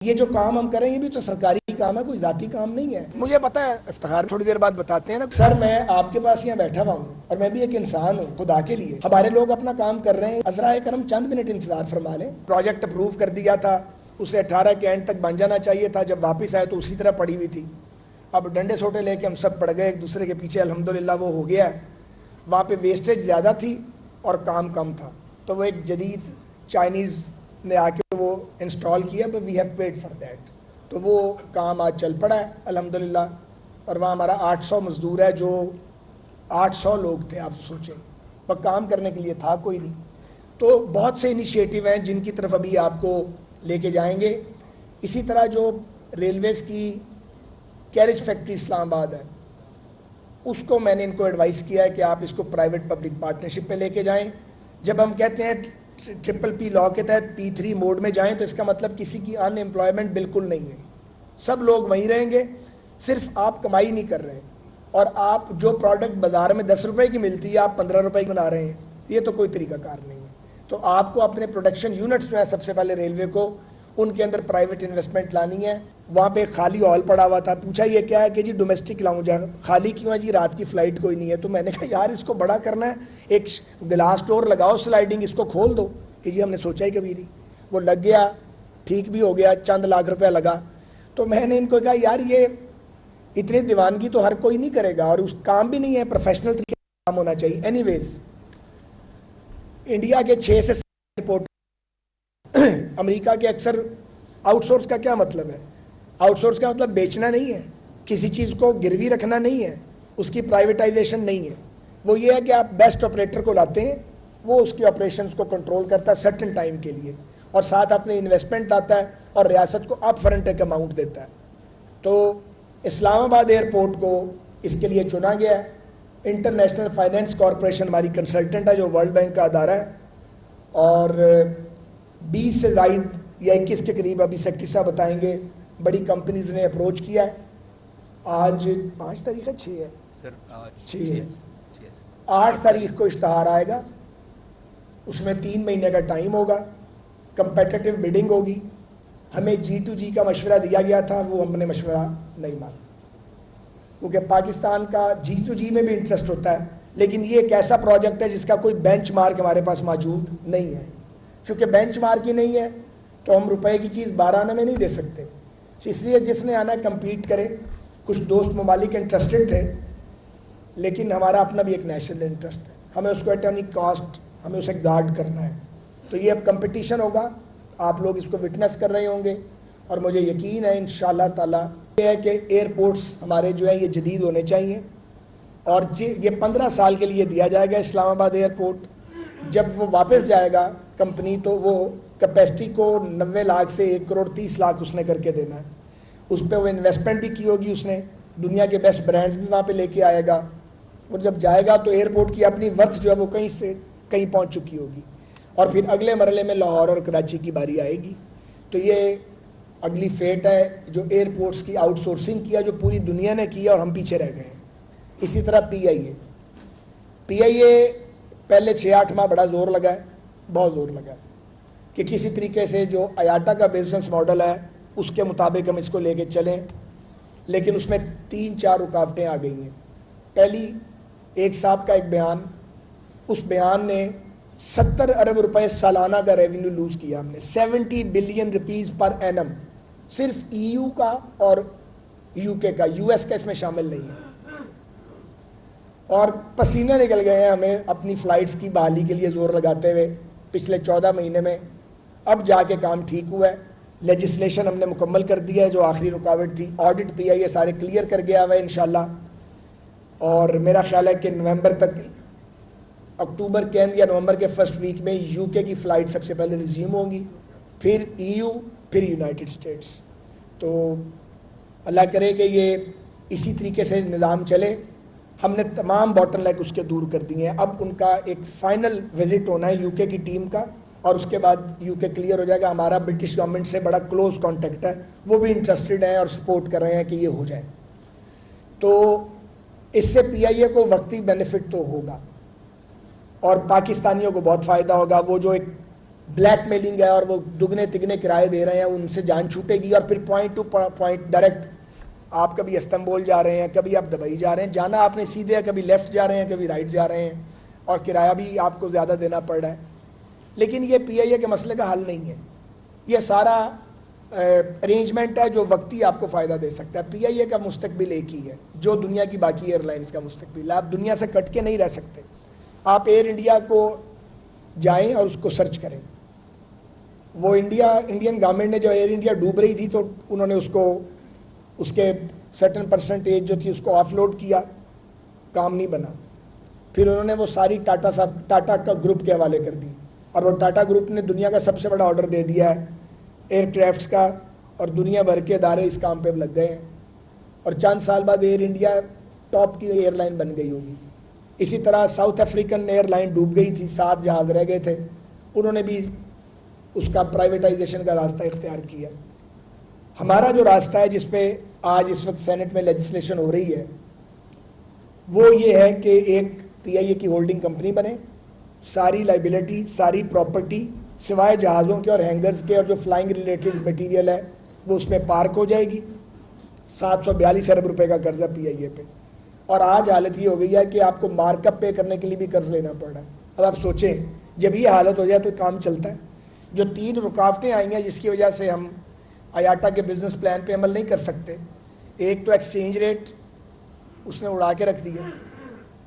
یہ جو کام ہم کریں یہ بھی تو سرکاری کام ہے، کوئی ذاتی کام نہیں ہے. مجھے پتا ہے افتخار تھوڑی دیر بعد بتاتے ہیں نا. سر میں آپ کے پاس یہاں بیٹھا ہوا ہوں اور میں بھی ایک انسان ہوں. خدا کے لیے ہمارے لوگ اپنا کام کر رہے ہیں، عذرائے کرم چند منٹ انتظار فرما لیں. پروجیکٹ اپروو کر دیا تھا، اسے 18 کے اینڈ تک بن جانا چاہیے تھا. جب واپس آئے تو اسی طرح پڑی ہوئی تھی. اب ڈنڈے سوٹے لے کے ہم سب پڑ گئے ایک دوسرے کے پیچھے. الحمدللہ وہ ہو گیا ہے. وہاں پہ ویسٹیج زیادہ تھی اور کام کم تھا، تو وہ ایک جدید چائنیز نے آ کے وہ انسٹال کیا. But we have paid for that. تو وہ کام آج چل پڑا ہے الحمدللہ. اور وہاں ہمارا 800 مزدور ہے، جو 800 لوگ تھے. آپ سوچیں وہ کام کرنے کے لیے تھا کوئی نہیں. تو بہت سے انیشیٹو ہیں جن کی طرف ابھی آپ کو لے کے جائیں گے. اسی طرح جو ریلویز کی کیریج فیکٹری اسلام آباد ہے، اس کو میں نے ان کو ایڈوائز کیا ہے کہ آپ اس کو پرائیویٹ پبلک پارٹنرشپ پہ لے کے جائیں. جب ہم کہتے ہیں PPP لاء کے تحت P3 موڈ میں جائیں تو اس کا مطلب کسی کی ان ایمپلائمنٹ بالکل نہیں ہے. سب لوگ وہیں رہیں گے، صرف آپ کمائی نہیں کر رہے ہیں. اور آپ جو پروڈکٹ بازار میں 10 روپے کی ملتی ہے آپ 15 روپے کی بنا رہے ہیں. یہ تو کوئی طریقہ کار نہیں ہے. تو آپ کو اپنے پروڈکشن یونٹس جو ہیں سب سے پہلے ریلوے کو ان کے اندر پرائیویٹ انویسٹمنٹ لانی ہے. وہاں پہ خالی ہال پڑا ہوا تھا. پوچھا یہ کیا ہے کہ جی ڈومیسٹک لاؤنج ہے. خالی کیوں ہے جی؟ رات کی فلائٹ کوئی نہیں ہے. تو میں نے کہا یار اس کو بڑا کرنا ہے، ایک گلاس ڈور لگاؤ سلائڈنگ، اس کو کھول دو. کہ جی ہم نے سوچا ہی کبھی نہیں. وہ لگ گیا، ٹھیک بھی ہو گیا، چند لاکھ روپیہ لگا. تو میں نے ان کو کہا یار یہ اتنی دیوانگی تو ہر کوئی نہیں کرے گا، اور اس کام بھی نہیں ہے، پروفیشنل طریقے سے کام ہونا چاہیے. اینی ویز انڈیا کے 6 سے 7 رپورٹ، امریکہ کے اکثر آؤٹ سورس کا کیا مطلب ہے؟ آؤٹ سورس کا مطلب بیچنا نہیں ہے، کسی چیز کو گروی رکھنا نہیں ہے، اس کی پرائیویٹائزیشن نہیں ہے. وہ یہ ہے کہ آپ بیسٹ آپریٹر کو لاتے ہیں، وہ اس کی آپریشنز کو کنٹرول کرتا ہے سرٹن ٹائم کے لیے، اور ساتھ اپنے انویسٹمنٹ لاتا ہے اور ریاست کو اپ فرنٹ ایک اماؤنٹ دیتا ہے. تو اسلام آباد ایئرپورٹ کو اس کے لیے چنا گیا ہے. انٹرنیشنل فائنینس کارپوریشن ہماری کنسلٹنٹ ہے، جو ورلڈ بینک کا ادارہ ہے. اور 20 سے زائد یا 21 کے قریب ابھی سیکٹری صاحب بتائیں گے بڑی کمپنیز نے اپروچ کیا ہے. آج 5 تاریخ ہے، 6 ہے سر، 6 ہے. 8 تاریخ کو اشتہار آئے گا. اس میں 3 مہینے کا ٹائم ہوگا. کمپیٹیٹو بیڈنگ ہوگی. ہمیں G2G کا مشورہ دیا گیا تھا، وہ ہم نے مشورہ نہیں مانا، کیونکہ پاکستان کا G2G میں بھی انٹرسٹ ہوتا ہے، لیکن یہ ایک ایسا پروجیکٹ ہے جس کا کوئی بینچ مارک ہمارے پاس موجود نہیں ہے. چونکہ بینچ مارک ہی نہیں ہے تو ہم روپے کی چیز 12 آنے میں نہیں دے سکتے. اس لیے جس نے آنا کمپیٹ کرے. کچھ دوست ممالک انٹرسٹڈ تھے، لیکن ہمارا اپنا بھی ایک نیشنل انٹرسٹ ہے. ہمیں اس کو ایٹ اینی کاسٹ ہمیں اسے گارڈ کرنا ہے. تو یہ اب کمپٹیشن ہوگا، آپ لوگ اس کو وٹنس کر رہے ہوں گے، اور مجھے یقین ہے انشاءاللہ تعالیٰ یہ ہے کہ ایئرپورٹس ہمارے جو ہیں یہ جدید ہونے چاہیے. اور یہ 15 سال کے لیے دیا جائے گا اسلام آباد ایئرپورٹ. جب وہ واپس جائے گا کمپنی تو وہ کیپیسٹی کو 90 لاکھ سے 1 کروڑ 30 لاکھ اس نے کر کے دینا ہے. اس پہ وہ انویسٹمنٹ بھی کی ہوگی اس نے، دنیا کے بیسٹ برانڈز بھی وہاں پہ لے کے آئے گا. اور جب جائے گا تو ایئرپورٹ کی اپنی ورتھ جو ہے وہ کہیں سے کہیں پہنچ چکی ہوگی. اور پھر اگلے مرحلے میں لاہور اور کراچی کی باری آئے گی. تو یہ اگلی فیٹ ہے جو ایئرپورٹس کی آؤٹ سورسنگ کیا، جو پوری دنیا نے کیا اور ہم پیچھے رہ گئے ہیں. اسی طرح پی آئی اے پہلے 6-8 ماہ بڑا زور لگا ہے، بہت زور لگا ہے کہ کسی طریقے سے جو آیاٹا کا بزنس ماڈل ہے اس کے مطابق ہم اس کو لے کے چلیں. لیکن اس میں 3-4 رکاوٹیں آ گئی ہیں. پہلی، ایک صاحب کا ایک بیان، اس بیان نے 70 ارب روپے سالانہ کا ریونیو لوز کیا. ہم نے 70 بلین روپیز پر اینم، صرف EU کا اور UK کا، US کا اس میں شامل نہیں ہے. اور پسینے نکل گئے ہیں ہمیں اپنی فلائٹس کی بحالی کے لیے زور لگاتے ہوئے پچھلے 14 مہینے میں. اب جا کے کام ٹھیک ہوا ہے. لیجسلیشن ہم نے مکمل کر دیا ہے جو آخری رکاوٹ تھی. آڈٹ PIA سارے کلیئر کر گیا ہوا ہے انشاءاللہ. اور میرا خیال ہے کہ نومبر تک، اکتوبر کے اند یا نومبر کے فرسٹ ویک میں UK کی فلائٹ سب سے پہلے ریزیوم ہوں گی، پھر EU، پھر یونائٹڈ اسٹیٹس. تو اللہ کرے کہ یہ اسی طریقے سے نظام چلے. ہم نے تمام باٹل نیک اس کے دور کر دیے ہیں. اب ان کا ایک فائنل وزٹ ہونا ہے UK کی ٹیم کا، اور اس کے بعد UK کلیئر ہو جائے گا. ہمارا برٹش گورنمنٹ سے بڑا کلوز کانٹیکٹ ہے، وہ بھی انٹرسٹڈ ہیں اور سپورٹ کر رہے ہیں کہ یہ ہو جائے. تو اس سے PIA کو وقتی بینیفٹ تو ہوگا اور پاکستانیوں کو بہت فائدہ ہوگا. وہ جو ایک بلیک میلنگ ہے اور وہ دگنے تگنے کرائے دے رہے ہیں, ان سے جان چھوٹے گی. اور پھر پوائنٹ ٹو پوائنٹ ڈائریکٹ آپ کبھی استنبول جا رہے ہیں, کبھی آپ دبئی جا رہے ہیں, جانا آپ نے سیدھے ہے, کبھی لیفٹ جا رہے ہیں, کبھی رائٹ جا رہے ہیں, اور کرایہ بھی آپ کو زیادہ دینا پڑ رہا ہے. لیکن یہ پی آئی اے کے مسئلے کا حل نہیں ہے. یہ سارا ارینجمنٹ ہے جو وقتی آپ کو فائدہ دے سکتا ہے. پی آئی اے کا مستقبل ایک ہی ہے جو دنیا کی باقی ایئر لائنس کا مستقبل ہے. آپ دنیا سے کٹ کے نہیں رہ سکتے. آپ ایئر انڈیا کو جائیں اور اس کو سرچ کریں. وہ انڈین گورنمنٹ نے جب ایئر انڈیا ڈوب رہی تھی تو انہوں نے اس کے سرٹن پرسنٹیج جو تھی اس کو آف لوڈ کیا, کام نہیں بنا. پھر انہوں نے وہ ساری ٹاٹا کا گروپ کے حوالے کر دی, اور وہ ٹاٹا گروپ نے دنیا کا سب سے بڑا آرڈر دے دیا ہے ایئر کرافٹس کا, اور دنیا بھر کے ادارے اس کام پہ لگ گئے ہیں. اور چند سال بعد ایئر انڈیا ٹاپ کی ایئر لائن بن گئی ہوگی. اسی طرح ساؤتھ افریقن ایئر لائن ڈوب گئی تھی, 7 جہاز رہ گئے تھے, انہوں نے بھی اس کا پرائیویٹائزیشن کا راستہ اختیار کیا. ہمارا جو راستہ ہے جس پہ آج اس وقت سینٹ میں لیجسلیشن ہو رہی ہے وہ یہ ہے کہ ایک پی آئی اے کی ہولڈنگ کمپنی بنے, ساری لائبلٹی, ساری پراپرٹی سوائے جہازوں کے اور ہینگرز کے اور جو فلائنگ ریلیٹڈ مٹیریل ہے وہ اس میں پارک ہو جائے گی. 742 ارب روپے کا قرضہ پی آئی اے پہ. اور آج حالت یہ ہو گئی ہے کہ آپ کو مارک اپ پے کرنے کے لیے بھی قرض لینا پڑ رہا ہے. اب آپ سوچیں جب یہ حالت ہو جائے تو کام چلتا ہے. جو 3 رکاوٹیں آئی ہیں جس کی وجہ سے ہم آیاٹا کے بزنس پلان پہ عمل نہیں کر سکتے, ایک تو ایکسچینج ریٹ اس نے اڑا کے رکھ دیا,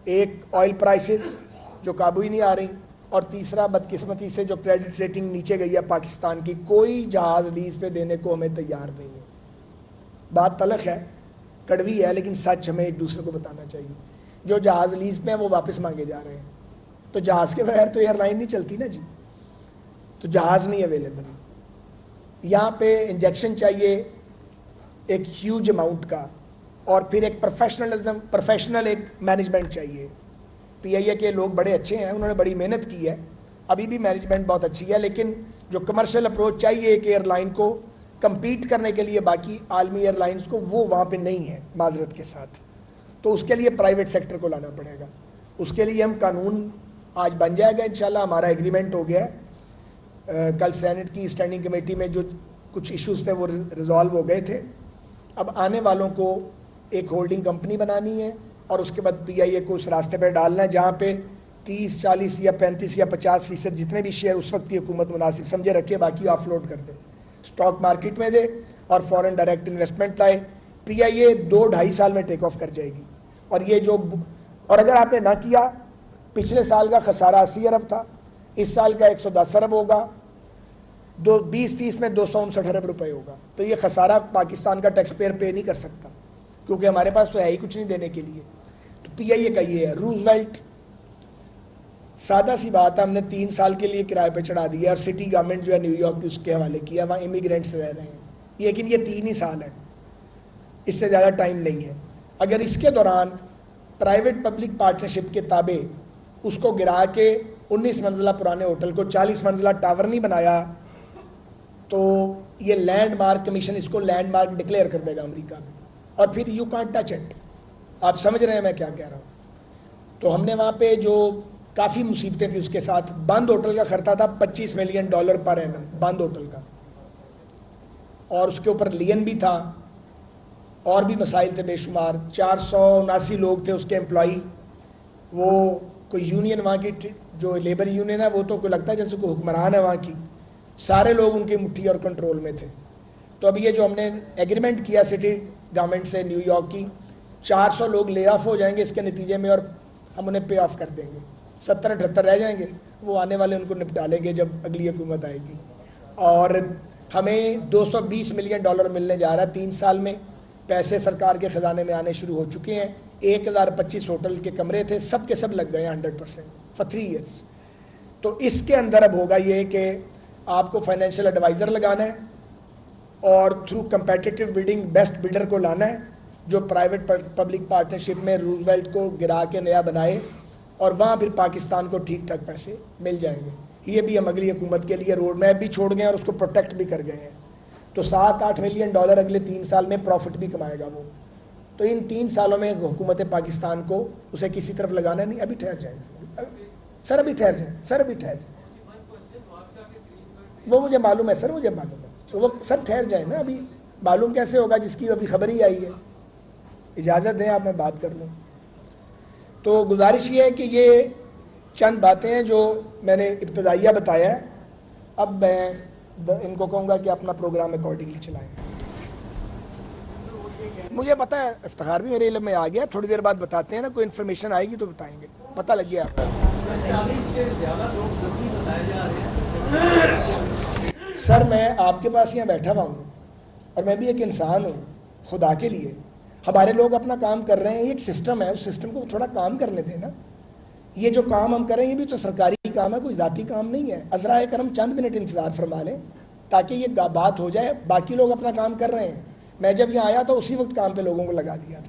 ایک آئل پرائسز جو قابو ہی نہیں آ رہی, اور تیسرا بدقسمتی سے جو کریڈٹ ریٹنگ نیچے گئی ہے پاکستان کی. کوئی جہاز لیز پہ دینے کو ہمیں تیار نہیں ہے. بات تلخ ہے, کڑوی ہے, لیکن سچ ہمیں ایک دوسرے کو بتانا چاہیے. جو جہاز لیز پہ ہیں وہ واپس مانگے جا رہے ہیں, تو جہاز کے بغیر تو ایئر لائن نہیں چلتی نا جی. تو جہاز نہیں اویلیبل. یہاں پہ انجیکشن چاہیے ایک ہیوج اماؤنٹ کا, اور پھر ایک پروفیشنل ایک مینجمنٹ چاہیے. پی آئی اے کے لوگ بڑے اچھے ہیں, انہوں نے بڑی محنت کی ہے, ابھی بھی مینجمنٹ بہت اچھی ہے, لیکن جو کمرشل اپروچ چاہیے ایک ایئر لائن کو کمپیٹ کرنے کے لیے باقی عالمی ایئر لائنس کو, وہ وہاں پہ نہیں ہے معذرت کے ساتھ. تو اس کے لیے پرائیویٹ سیکٹر کو لانا پڑے گا. اس کے لیے ہم قانون آج بن جائے گا انشاءاللہ. ہمارا ایگریمنٹ ہو گیا ہے, کل سینٹ کی اسٹینڈنگ کمیٹی میں جو کچھ ایشوز تھے وہ ریزالو ہو گئے تھے. اب آنے والوں کو ایک ہولڈنگ کمپنی بنانی ہے, اور اس کے بعد پی آئی اے کو اس راستے پہ ڈالنا ہے جہاں پہ 30, 40 یا 35 یا 50% جتنے بھی شیئر اس وقت کی حکومت مناسب سمجھے رکھے, باقی آف لوڈ کر دے, اسٹاک مارکیٹ میں دے, اور فورن ڈائریکٹ انویسٹمنٹ لائے. پی آئی اے 2-2.5 سال میں ٹیک آف کر جائے گی. اور اگر آپ نے نہ کیا, پچھلے سال کا خسارہ 80 ارب تھا, اس سال کا 110 ارب ہوگا, 20-30 میں 259 ارب روپے ہوگا. تو یہ خسارہ پاکستان کا ٹیکس پیئر پے نہیں کر سکتا, کیونکہ ہمارے پاس تو ہے ہی کچھ نہیں دینے کے لیے. تو پی آئی اے کا یہ ہے. روزویلٹ سادہ سی بات ہے, ہم نے 3 سال کے لیے کرائے پہ چڑھا دیا, اور سٹی گورنمنٹ جو ہے نیو یارک کی اس کے حوالے کیا, وہاں امیگرینٹس رہ رہے ہیں. لیکن یہ 3 ہی سال ہے, اس سے زیادہ ٹائم نہیں ہے. اگر اس کے دوران پرائیویٹ پبلک پارٹنرشپ کے تابع اس کو گرا کے 19 منزلہ پرانے ہوٹل کو 40 منزلہ ٹاور نہیں بنایا, تو یہ لینڈ مارک کمیشن اس کو لینڈ مارک ڈکلیئر کر دے گا امریکہ میں, اور پھر یو کانٹ ٹچ اٹ. آپ سمجھ رہے ہیں میں کیا کہہ رہا ہوں. تو ہم نے وہاں پہ جو کافی مصیبتیں تھیں اس کے ساتھ, بند ہوٹل کا خرچہ تھا $25 ملین پر اینم, بند ہوٹل کا, اور اس کے اوپر لین بھی تھا, اور بھی مسائل تھے بے شمار. 479 لوگ تھے اس کے امپلائی. وہ کوئی یونین وہاں کی جو لیبر یونین ہے وہ تو کوئی لگتا ہے جیسے کوئی حکمران ہے وہاں کی, سارے لوگ ان کی مٹھی اور کنٹرول میں تھے. تو اب یہ جو ہم نے ایگریمنٹ کیا سٹی گورنمنٹ سے نیو یارک کی, 400 لوگ لے آف ہو جائیں گے اس کے نتیجے میں, اور ہم انہیں پے آف کر دیں گے. 70-78 رہ جائیں گے, وہ آنے والے ان کو نپٹا لیں گے جب اگلی حکومت آئے گی. اور ہمیں $220 ملین ملنے جا رہا ہے 3 سال میں. پیسے سرکار کے خزانے میں آنے شروع ہو چکے ہیں. 1025 ہوٹل کے کمرے تھے, سب کے سب لگ گئے ہیں 100% for 3 years. تو اس کے اندر اب ہوگا یہ کہ آپ کو فائنینشیل ایڈوائزر لگانا ہے, اور through competitive building best builder کو لانا ہے جو پرائیویٹ پبلک پارٹنرشپ میں روزویلٹ کو گرا کے نیا بنائے, اور وہاں پھر پاکستان کو ٹھیک ٹھاک پیسے مل جائیں گے. یہ بھی ہم اگلی حکومت کے لیے روڈ میپ بھی چھوڑ گئے اور اس کو پروٹیکٹ بھی کر گئے ہیں. تو $7-8 ملین اگلے 3 سال میں پروفٹ بھی کمائے گا وہ. تو ان 3 سالوں میں حکومت پاکستان کو اسے کسی طرف لگانا نہیں. ابھی ٹھہر جائیں سر, ابھی ٹھہر جائیں. وہ مجھے معلوم ہے سر، مجھے معلوم ہے وہ سر، ٹھہر جائیں نا، ابھی معلوم کیسے ہوگا جس کی ابھی خبر ہی آئی ہے؟ اجازت دیں آپ میں بات کر لوں. تو گزارش یہ ہے کہ یہ چند باتیں ہیں جو میں نے ابتدائیہ بتایا ہے. اب میں ان کو کہوں گا کہ اپنا پروگرام اکارڈنگلی چلائیں. مجھے پتہ ہے افتخار بھی میرے علم میں آ گیا، تھوڑی دیر بعد بتاتے ہیں نا، کوئی انفارمیشن آئے گی تو بتائیں گے، پتہ لگ گیا آپ کو. 40 سے زیادہ لوگ زخمی بتائے جا رہے ہیں. سر میں آپ کے پاس یہاں بیٹھا ہوا ہوں اور میں بھی ایک انسان ہوں. خدا کے لیے ہمارے لوگ اپنا کام کر رہے ہیں، یہ ایک سسٹم ہے، اس سسٹم کو تھوڑا کام کرنے دیں نا. یہ جو کام ہم کریں یہ بھی تو سرکاری کام ہے، کوئی ذاتی کام نہیں ہے. عذرائے کرم چند منٹ انتظار فرما لیں تاکہ یہ بات ہو جائے. باقی لوگ اپنا کام کر رہے ہیں، میں جب یہاں آیا تو اسی وقت کام پہ لوگوں کو لگا دیا تھا.